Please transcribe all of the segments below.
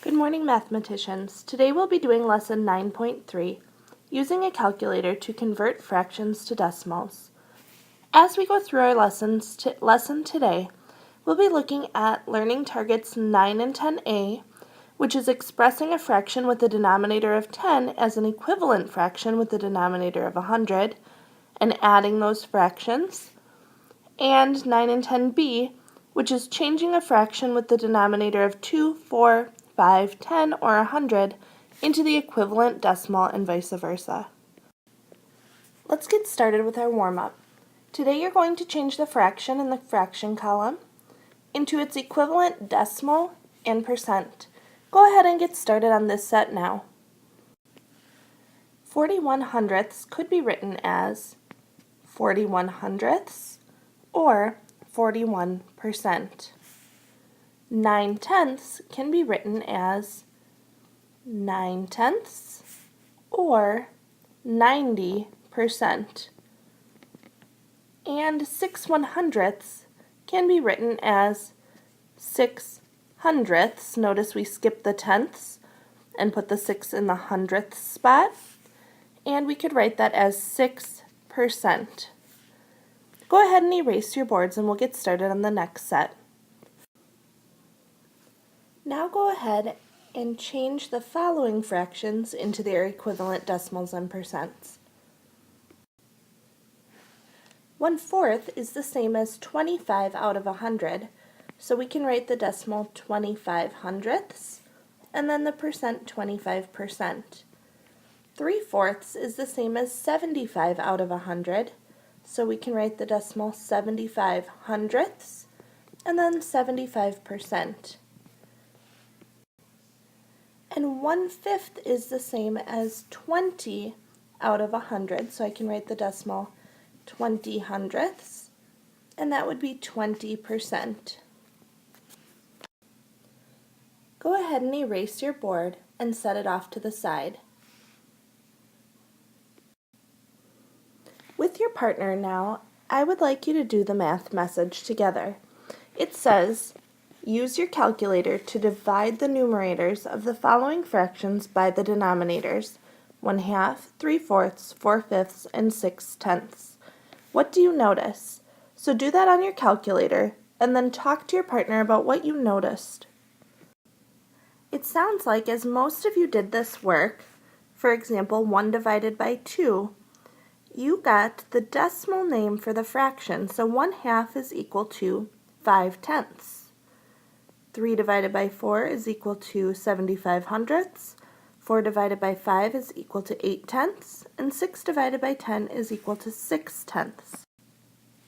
Good morning, mathematicians. Today we'll be doing lesson 9.3, using a calculator to convert fractions to decimals. As we go through our lesson today, we'll be looking at learning targets 9 and 10a, which is expressing a fraction with a denominator of 10 as an equivalent fraction with a denominator of 100, and adding those fractions, and 9 and 10b, which is changing a fraction with the denominator of 2, 4, 5, 10, or 100 into the equivalent decimal and vice versa. Let's get started with our warm-up. Today you're going to change the fraction in the fraction column into its equivalent decimal and percent. Go ahead and get started on this set now. 41 hundredths could be written as 41 hundredths or 41%. 9 tenths can be written as 9 tenths or 90%. And 6 100ths can be written as 6 hundredths. Notice we skipped the tenths and put the 6 in the hundredth spot. And we could write that as 6%. Go ahead and erase your boards and we'll get started on the next set. Now go ahead and change the following fractions into their equivalent decimals and percents. 1/4 is the same as 25 out of 100, so we can write the decimal 25 hundredths and then the percent 25%. 3/4 is the same as 75 out of 100, so we can write the decimal 75 hundredths and then 75%. And 1/5 is the same as 20 out of 100, so I can write the decimal 20 hundredths, and that would be 20%. Go ahead and erase your board and set it off to the side. With your partner now, I would like you to do the math message together. It says, use your calculator to divide the numerators of the following fractions by the denominators, 1/2, 3/4, 4/5, and 6/10. What do you notice? So do that on your calculator, and then talk to your partner about what you noticed. It sounds like as most of you did this work, for example, 1 divided by 2, you got the decimal name for the fraction, so 1/2 is equal to 5/10. 3 divided by 4 is equal to 75 hundredths, 4 divided by 5 is equal to 8 tenths, and 6 divided by 10 is equal to 6 tenths.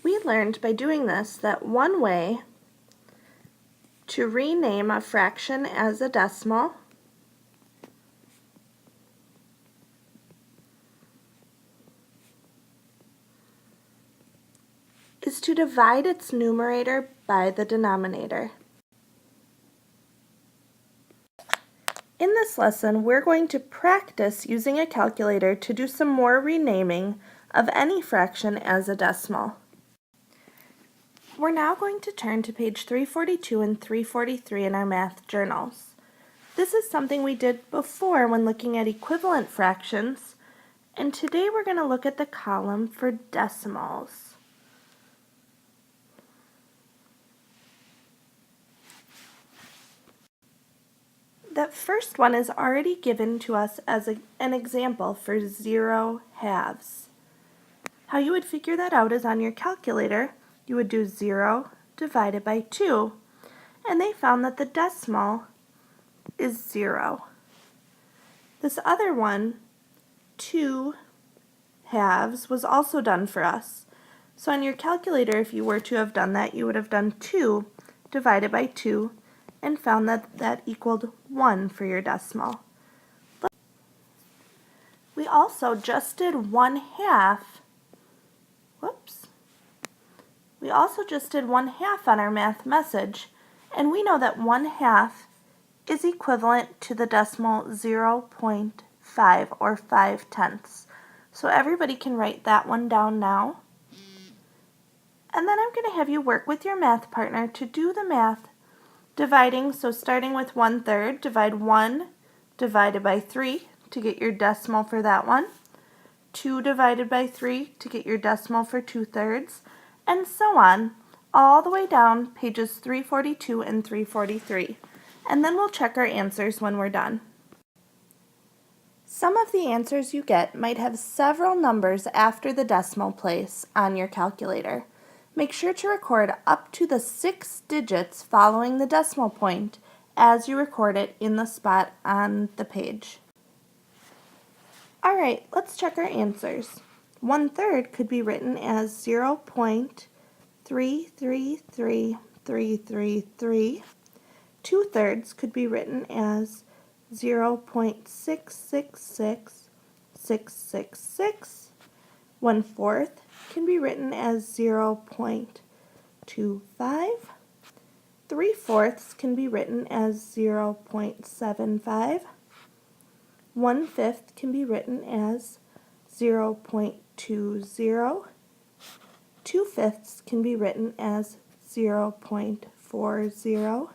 We learned by doing this that one way to rename a fraction as a decimal is to divide its numerator by the denominator. In this lesson, we're going to practice using a calculator to do some more renaming of any fraction as a decimal. We're now going to turn to page 342 and 343 in our math journals. This is something we did before when looking at equivalent fractions, and today we're going to look at the column for decimals. That first one is already given to us as an example for 0 halves. How you would figure that out is on your calculator, you would do 0 divided by 2, and they found that the decimal is 0. This other one, 2 halves, was also done for us. So on your calculator, if you were to have done that, you would have done 2 divided by 2, and found that that equaled 1 for your decimal. We also just did 1/2. We also just did 1/2 on our math message, and we know that 1/2 is equivalent to the decimal 0.5 or 5/10. So everybody can write that one down now. And then I'm going to have you work with your math partner to do the math Dividing, so starting with 1/3, divide 1 divided by 3 to get your decimal for that one. 2 divided by 3 to get your decimal for 2/3, and so on, all the way down pages 342 and 343. And then we'll check our answers when we're done. Some of the answers you get might have several numbers after the decimal place on your calculator. Make sure to record up to the 6 digits following the decimal point as you record it in the spot on the page. Alright, let's check our answers. 1/3 could be written as 0.333333. 2/3 could be written as 0.666666. 1/4 can be written as 0.25. 3/4 can be written as 0.75. 1/5 can be written as 0.20. 2/5 can be written as 0.40.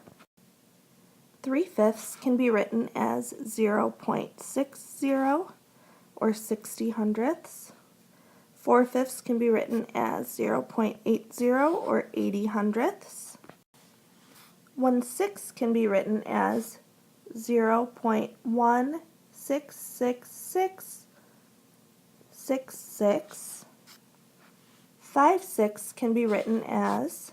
3/5 can be written as 0.60 or 60/100ths. 4/5 can be written as 0.80 or 80/100ths. 1/6 can be written as 0.166666. 5/6 can be written as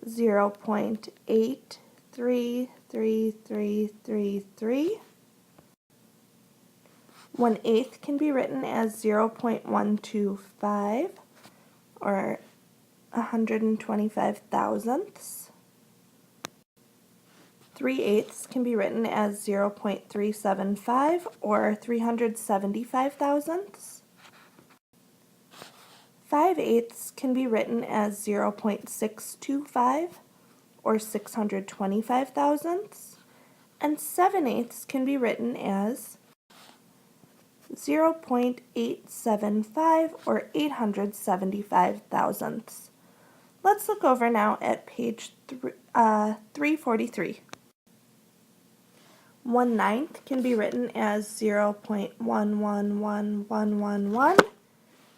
0.83333. 1/8 can be written as 0.125 or 125 thousandths. 3/8 can be written as 0.375 or 375 thousandths. 5/8 can be written as 0.625 or 625 thousandths. And 7/8 can be written as 0.875 or 875 thousandths. Let's look over now at page 343. 1/9 can be written as 0.111111.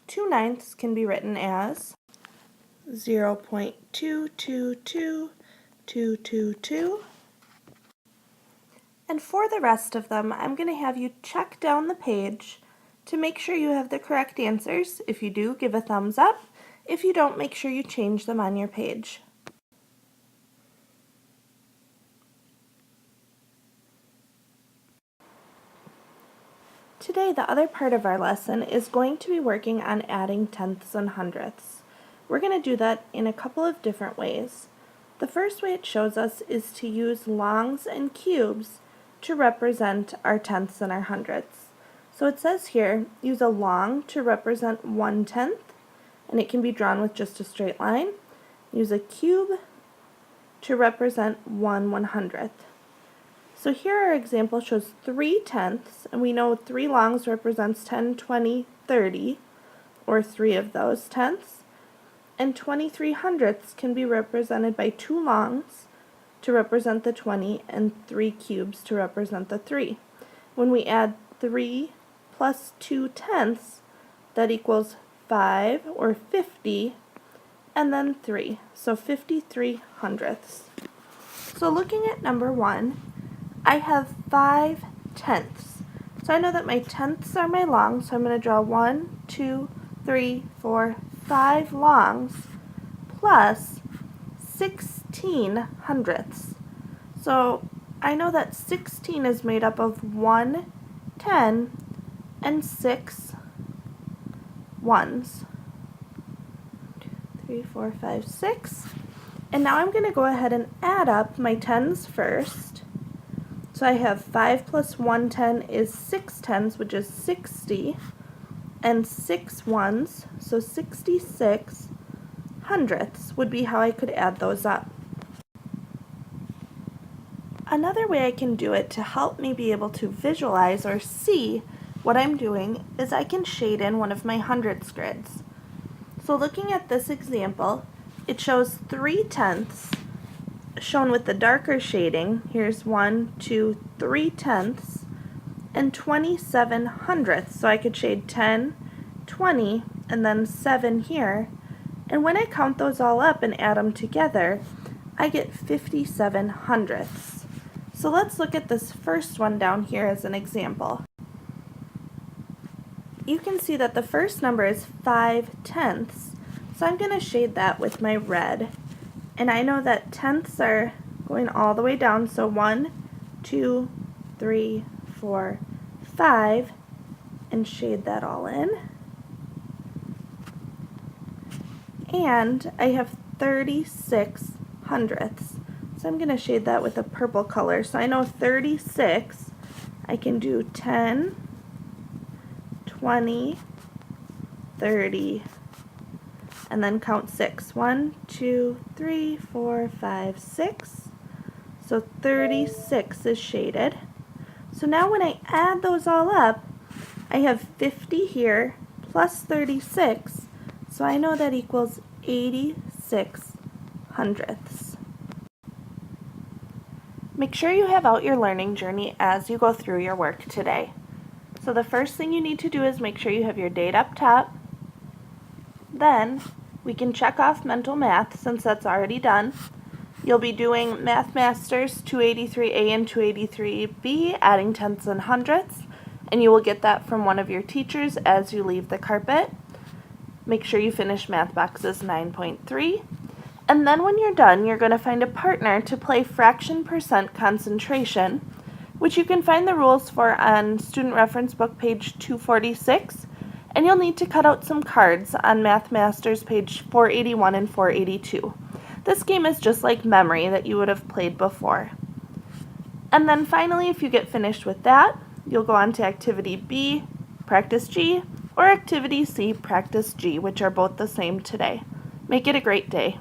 2/9 can be written as 0.222222. And for the rest of them, I'm going to have you check down the page to make sure you have the correct answers. If you do, give a thumbs up. If you don't, make sure you change them on your page. Today, the other part of our lesson is going to be working on adding tenths and hundredths. We're going to do that in a couple of different ways. The first way it shows us is to use longs and cubes to represent our tenths and our hundredths. So it says here, use a long to represent 1/10, and it can be drawn with just a straight line. Use a cube to represent 1/100th. So here our example shows 3/10, and we know 3 longs represents 10, 20, 30, or 3 of those tenths. And 23/100ths can be represented by 2 longs to represent the 20 and 3 cubes to represent the 3. When we add 3 plus 2/10, that equals 5 or 50, and then 3, so 53/100ths. So looking at number 1, I have 5/10. So I know that my tenths are my longs, so I'm going to draw 1, 2, 3, 4, 5 longs plus 16/100ths. So I know that 16 is made up of 1 10 and 6 ones. 2, 3, 4, 5, 6. And now I'm going to go ahead and add up my tens first. So I have 5 plus 1/10 is 6/10, which is 60, and 6 ones, so 66/100ths would be how I could add those up. Another way I can do it to help me be able to visualize or see what I'm doing is I can shade in one of my hundredths grids. So looking at this example, it shows 3/10 shown with the darker shading, here's 1, 2, 3 tenths, and 27 hundredths. So I could shade 10, 20, and then 7 here. And when I count those all up and add them together, I get 57 hundredths. So let's look at this first one down here as an example. You can see that the first number is 5 tenths, so I'm going to shade that with my red. And I know that tenths are going all the way down, so 1, 2, 3, 4, 5, and shade that all in. And I have 36 hundredths, so I'm going to shade that with a purple color. So I know 36, I can do 10, 20, 30, and then count 6. 1, 2, 3, 4, 5, 6. So 36 is shaded. So now when I add those all up, I have 50 here plus 36, so I know that equals 86 hundredths. Make sure you have out your learning journey as you go through your work today. So the first thing you need to do is make sure you have your date up top. Then we can check off mental math since that's already done. You'll be doing Math Masters 283A and 283B, adding tenths and hundredths, and you will get that from one of your teachers as you leave the carpet. Make sure you finish Math Boxes 9.3. And then when you're done, you're going to find a partner to play fraction percent concentration, which you can find the rules for on Student Reference Book page 246, and you'll need to cut out some cards on Math Masters page 481 and 482. This game is just like memory that you would have played before. And then finally, if you get finished with that, you'll go on to Activity B, Practice G, or Activity C, Practice G, which are both the same today. Make it a great day.